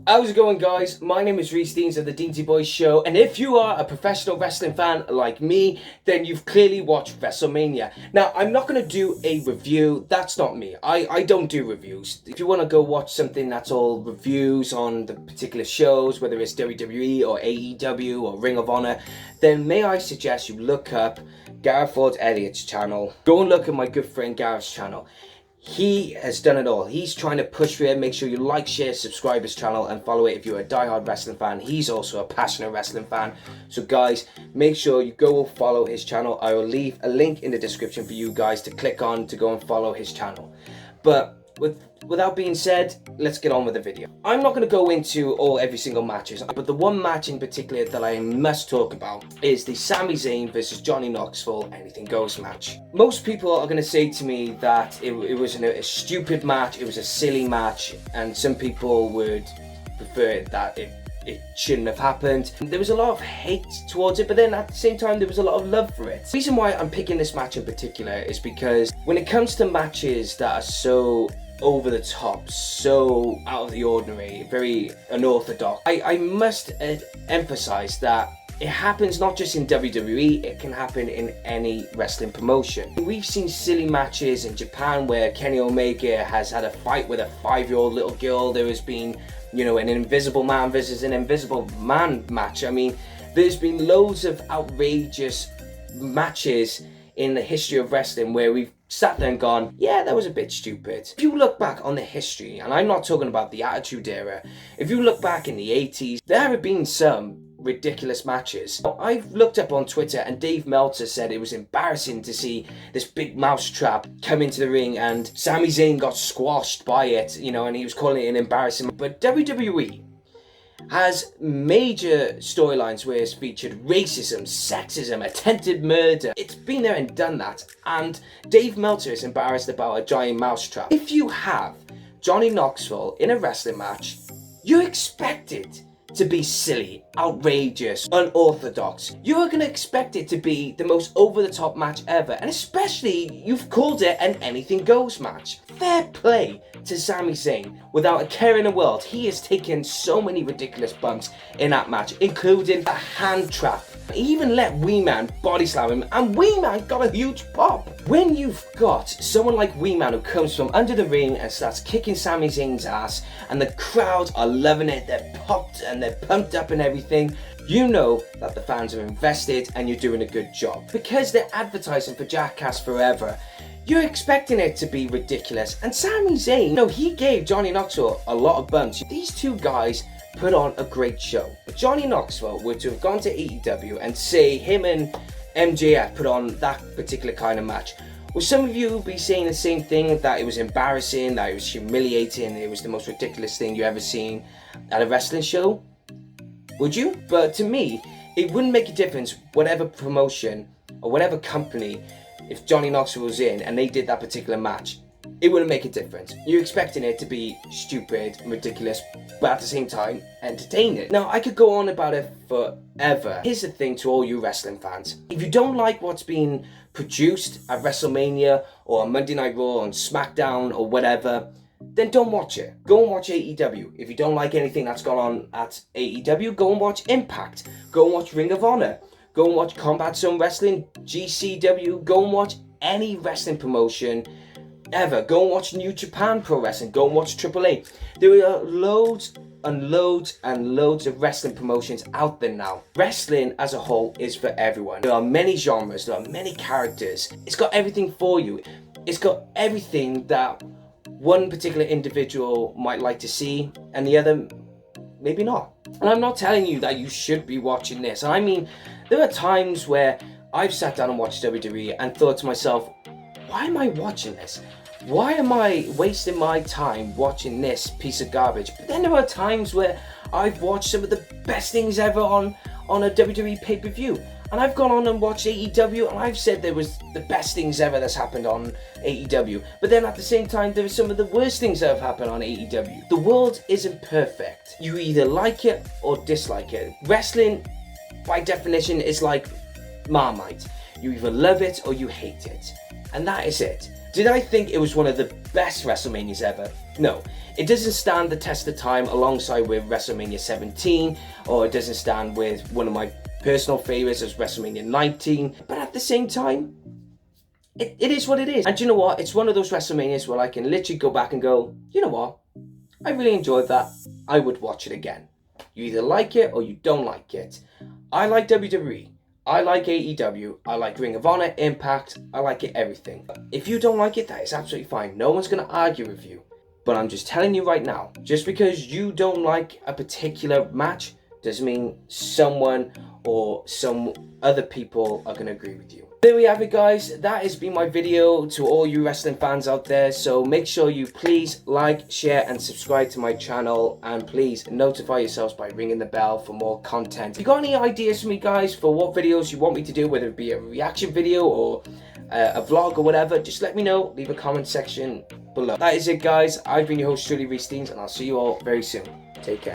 How's it going, guys? My name is Reese Deans of the Deansy Boys Show, and if you are a professional wrestling fan like me, then you've clearly watched Wrestlemania. Now, I'm not going to do a review. That's not me. I don't do reviews. If you want to go watch something that's all reviews on the particular shows, whether it's WWE or AEW or Ring of Honor, then may I suggest you look up Gareth Ford Elliott's channel. Go and look at my good friend Gareth's channel. He has done it all. He's trying to push for it. Make sure you like, share, subscribe his channel and follow it if you're a diehard wrestling fan. He's also a passionate wrestling fan. So guys, make sure you go follow his channel. I will leave a link in the description for you guys to click on to go and follow his channel. But without being said, let's get on with the video. I'm not going to go into every single matches, but the one match in particular that I must talk about is the Sami Zayn versus Johnny Knoxville Anything Goes match. Most people are going to say to me that it was a stupid match, it was a silly match, and some people would prefer that it shouldn't have happened. There was a lot of hate towards it, but then at the same time there was a lot of love for it. The reason why I'm picking this match in particular is because when it comes to matches that are so over the top, so out of the ordinary, very unorthodox, I must emphasize that it happens not just in WWE, it can happen in any wrestling promotion. We've seen silly matches in Japan where Kenny Omega has had a fight with a 5-year-old little girl. There has been, an Invisible Man versus an Invisible Man match. I mean, there's been loads of outrageous matches in the history of wrestling where we've sat there and gone, yeah, that was a bit stupid. If you look back on the history, and I'm not talking about the Attitude Era, if you look back in the 80s, there have been some ridiculous matches. I've looked up on Twitter and Dave Meltzer said it was embarrassing to see this big mousetrap come into the ring and Sami Zayn got squashed by it, and he was calling it an embarrassment. But WWE has major storylines where it's featured racism, sexism, attempted murder. It's been there and done that, and Dave Meltzer is embarrassed about a giant mousetrap. If you have Johnny Knoxville in a wrestling match, you expect it to be silly, outrageous, unorthodox. You're gonna expect it to be the most over-the-top match ever, and especially you've called it an anything goes match. Fair play to Sami Zayn. Without a care in the world, he has taken so many ridiculous bumps in that match, including a hand trap. He even let Wee Man body slam him, and Wee Man got a huge pop. When you've got someone like Wee Man who comes from under the ring and starts kicking Sami Zayn's ass, and the crowd are loving it, they're popped and they're pumped up and everything, you know that the fans are invested and you're doing a good job. Because they're advertising for Jackass Forever, you're expecting it to be ridiculous. And Sami Zayn, he gave Johnny Knoxville a lot of bumps. These two guys put on a great show. If Johnny Knoxville were to have gone to AEW and say him and MJF put on that particular kind of match, will some of you be saying the same thing, that it was embarrassing, that it was humiliating, it was the most ridiculous thing you ever seen at a wrestling show? Would you? But to me, it wouldn't make a difference whatever promotion or whatever company, if Johnny Knoxville was in and they did that particular match, it wouldn't make a difference. You're expecting it to be stupid, ridiculous, but at the same time, entertaining. Now, I could go on about it forever. Here's the thing to all you wrestling fans. If you don't like what's being produced at WrestleMania or on Monday Night Raw, on SmackDown or whatever, then don't watch it. Go and watch AEW. If you don't like anything that's gone on at AEW, go and watch Impact. Go and watch Ring of Honor. Go and watch Combat Zone Wrestling, GCW. Go and watch any wrestling promotion ever. Go and watch New Japan Pro Wrestling. Go and watch AAA. There are loads and loads and loads of wrestling promotions out there now. Wrestling as a whole is for everyone. There are many genres, there are many characters. It's got everything for you. It's got everything that one particular individual might like to see and the other maybe not. And I'm not telling you that you should be watching this. I mean, there are times where I've sat down and watched WWE and thought to myself, why am I watching this? Why am I wasting my time watching this piece of garbage? But then there are times where I've watched some of the best things ever on a WWE pay-per-view. And I've gone on and watched AEW and I've said there was the best things ever that's happened on AEW. But then at the same time, there are some of the worst things that have happened on AEW. The world isn't perfect. You either like it or dislike it. Wrestling, by definition, is like Marmite. You either love it or you hate it. And that is it. Did I think it was one of the best WrestleManias ever? No. It doesn't stand the test of time alongside with WrestleMania 17, or it doesn't stand with one of my personal favorites as WrestleMania 19, but at the same time, it is what it is. And you know what? It's one of those WrestleManias where I can literally go back and go, you know what? I really enjoyed that. I would watch it again. You either like it or you don't like it. I like WWE. I like AEW. I like Ring of Honor, Impact. I like it everything. If you don't like it, that is absolutely fine. No one's going to argue with you. But I'm just telling you right now, just because you don't like a particular match doesn't mean someone or some other people are going to agree with you. There we have it, guys. That has been my video to all you wrestling fans out there. So make sure you please like, share and subscribe to my channel. And please notify yourselves by ringing the bell for more content. If you got any ideas for me, guys, for what videos you want me to do, whether it be a reaction video or a vlog or whatever, just let me know. Leave a comment section below. That is it, guys. I've been your host, Truly Reece Deans, and I'll see you all very soon. Take care.